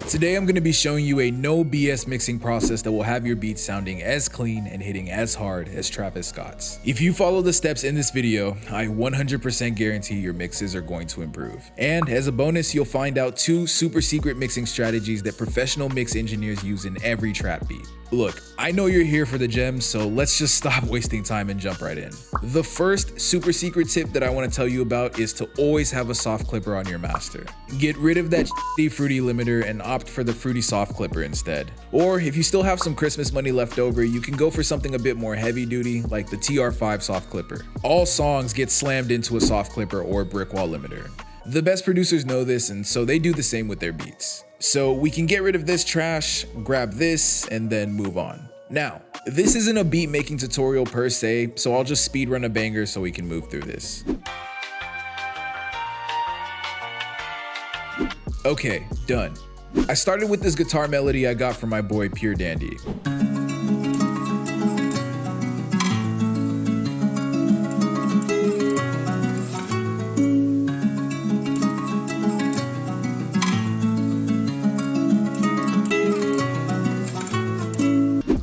Today I'm going to be showing you a no BS mixing process that will have your beats sounding as clean and hitting as hard as Travis Scott's. If you follow the steps in this video, I 100% guarantee your mixes are going to improve. And as a bonus, you'll find out 2 super secret mixing strategies that professional mix engineers use in every trap beat. Look, I know you're here for the gems, so let's just stop wasting time and jump right in. The first super secret tip that I want to tell you about is to always have a soft clipper on your master. Get rid of that shitty fruity limiter and opt for the fruity soft clipper instead. Or if you still have some Christmas money left over, you can go for something a bit more heavy duty like the TR5 soft clipper. All songs get slammed into a soft clipper or brick wall limiter. The best producers know this, and so they do the same with their beats. So we can get rid of this trash, grab this, and then move on. Now, this isn't a beat making tutorial per se, so I'll just speed run a banger so we can move through this. Okay, done. I started with this guitar melody I got from my boy Pure Dandy.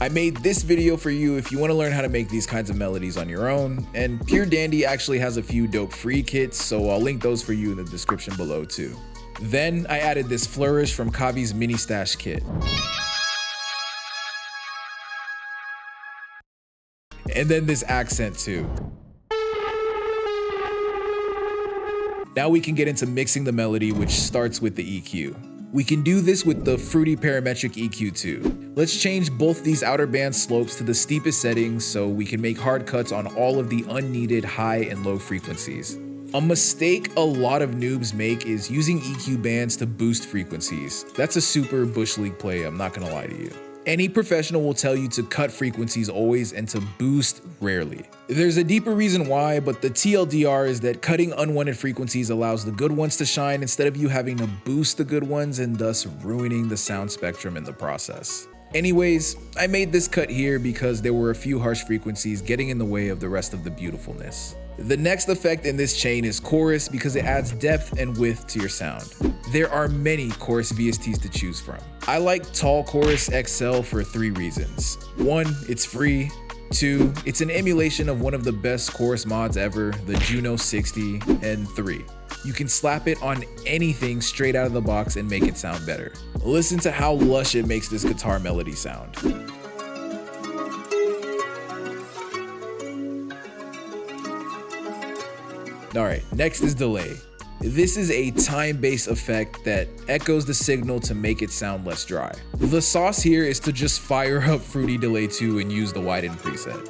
I made this video for you if you want to learn how to make these kinds of melodies on your own, and Pure Dandy actually has a few dope free kits, so I'll link those for you in the description below too. Then I added this flourish from Kavi's mini stash kit. And then this accent too. Now we can get into mixing the melody, which starts with the EQ. We can do this with the fruity parametric EQ too. Let's change both these outer band slopes to the steepest settings so we can make hard cuts on all of the unneeded high and low frequencies. A mistake a lot of noobs make is using EQ bands to boost frequencies. That's a super Bush League play, I'm not gonna lie to you. Any professional will tell you to cut frequencies always and to boost rarely. There's a deeper reason why, but the TLDR is that cutting unwanted frequencies allows the good ones to shine instead of you having to boost the good ones and thus ruining the sound spectrum in the process. Anyways, I made this cut here because there were a few harsh frequencies getting in the way of the rest of the beautifulness. The next effect in this chain is chorus because it adds depth and width to your sound. There are many chorus VSTs to choose from. I like Tall Chorus XL for 3 reasons. 1, it's free. 2, it's an emulation of one of the best chorus mods ever, the Juno 60. And 3, you can slap it on anything straight out of the box and make it sound better. Listen to how lush it makes this guitar melody sound. Alright, next is delay. This is a time-based effect that echoes the signal to make it sound less dry. The sauce here is to just fire up Fruity Delay 2 and use the widen preset.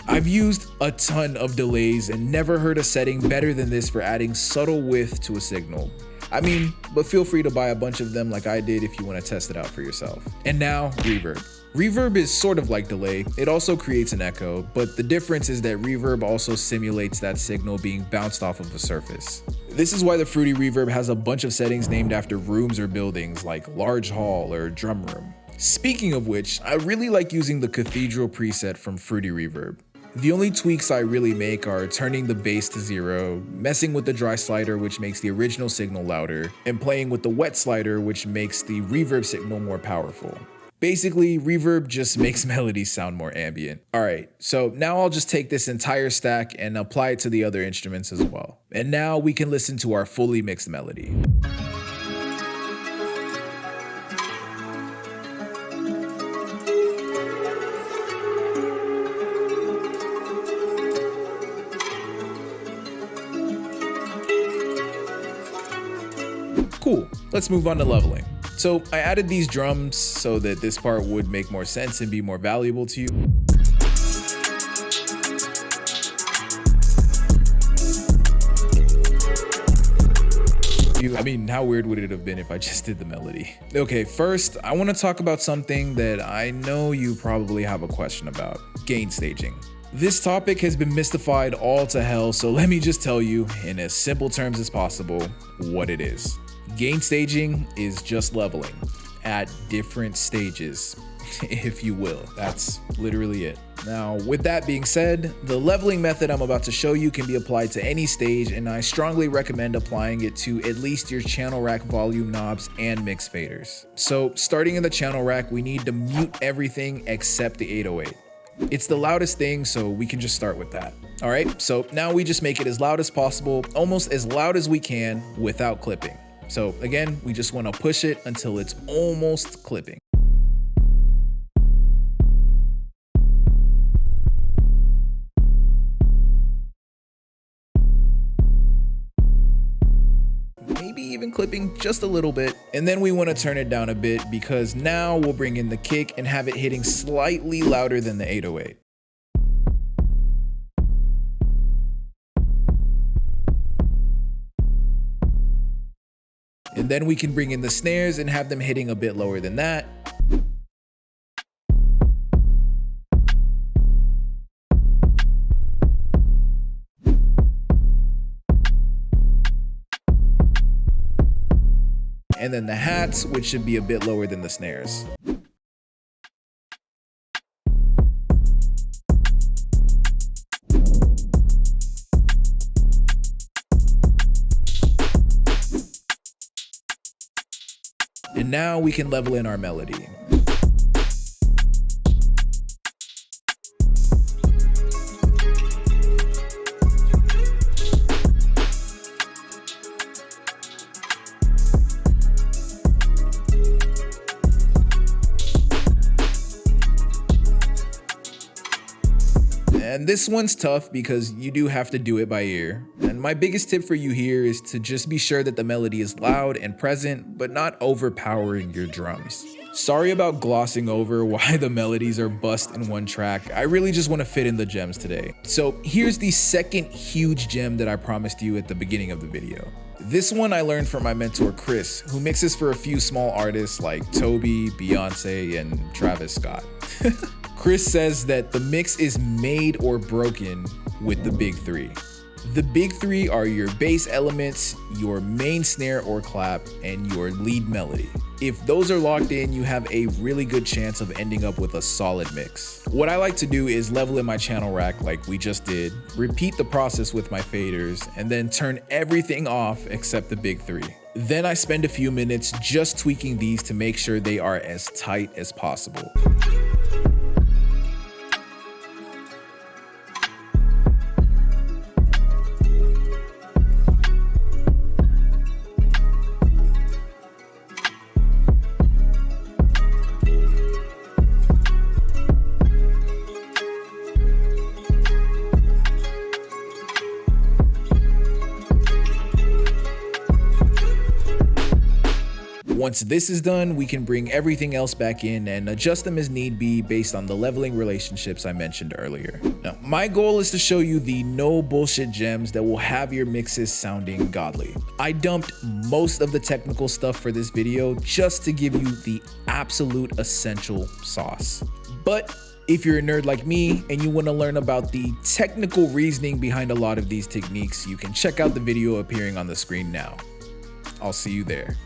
I've used a ton of delays and never heard a setting better than this for adding subtle width to a signal. I mean, but feel free to buy a bunch of them like I did if you want to test it out for yourself. And now, reverb. Reverb is sort of like delay. It also creates an echo, but the difference is that reverb also simulates that signal being bounced off of a surface. This is why the Fruity Reverb has a bunch of settings named after rooms or buildings like large hall or drum room. Speaking of which, I really like using the Cathedral preset from Fruity Reverb. The only tweaks I really make are turning the bass to 0, messing with the dry slider which makes the original signal louder, and playing with the wet slider which makes the reverb signal more powerful. Basically, reverb just makes melodies sound more ambient. Alright, so now I'll just take this entire stack and apply it to the other instruments as well. And now we can listen to our fully mixed melody. Cool, let's move on to leveling. So I added these drums so that this part would make more sense and be more valuable to you. I mean, how weird would it have been if I just did the melody? Okay, first, I want to talk about something that I know you probably have a question about: gain staging. This topic has been mystified all to hell, so let me just tell you, in as simple terms as possible, what it is. Gain staging is just leveling at different stages. if you will. That's literally it. Now, with that being said, the leveling method I'm about to show you can be applied to any stage, and I strongly recommend applying it to at least your channel rack volume knobs and mix faders. So starting in the channel rack, we need to mute everything except the 808. It's the loudest thing, so we can just start with that. All right, so now we just make it as loud as possible, almost as loud as we can without clipping. So again, we just want to push it until it's almost clipping. Maybe even clipping just a little bit. And then we want to turn it down a bit because now we'll bring in the kick and have it hitting slightly louder than the 808. And then we can bring in the snares and have them hitting a bit lower than that. And then the hats, which should be a bit lower than the snares. And now we can level in our melody. And this one's tough because you do have to do it by ear. And my biggest tip for you here is to just be sure that the melody is loud and present, but not overpowering your drums. Sorry about glossing over why the melodies are bust in one track. I really just want to fit in the gems today. So here's the second huge gem that I promised you at the beginning of the video. This one I learned from my mentor Chris, who mixes for a few small artists like Toby, Beyonce, and Travis Scott. Chris says that the mix is made or broken with the big three. The big three are your bass elements, your main snare or clap, and your lead melody. If those are locked in, you have a really good chance of ending up with a solid mix. What I like to do is level in my channel rack like we just did, repeat the process with my faders, and then turn everything off except the big three. Then I spend a few minutes just tweaking these to make sure they are as tight as possible. Once this is done, we can bring everything else back in and adjust them as need be based on the leveling relationships I mentioned earlier. Now, my goal is to show you the no bullshit gems that will have your mixes sounding godly. I dumped most of the technical stuff for this video just to give you the absolute essential sauce. But if you're a nerd like me and you want to learn about the technical reasoning behind a lot of these techniques, you can check out the video appearing on the screen now. I'll see you there.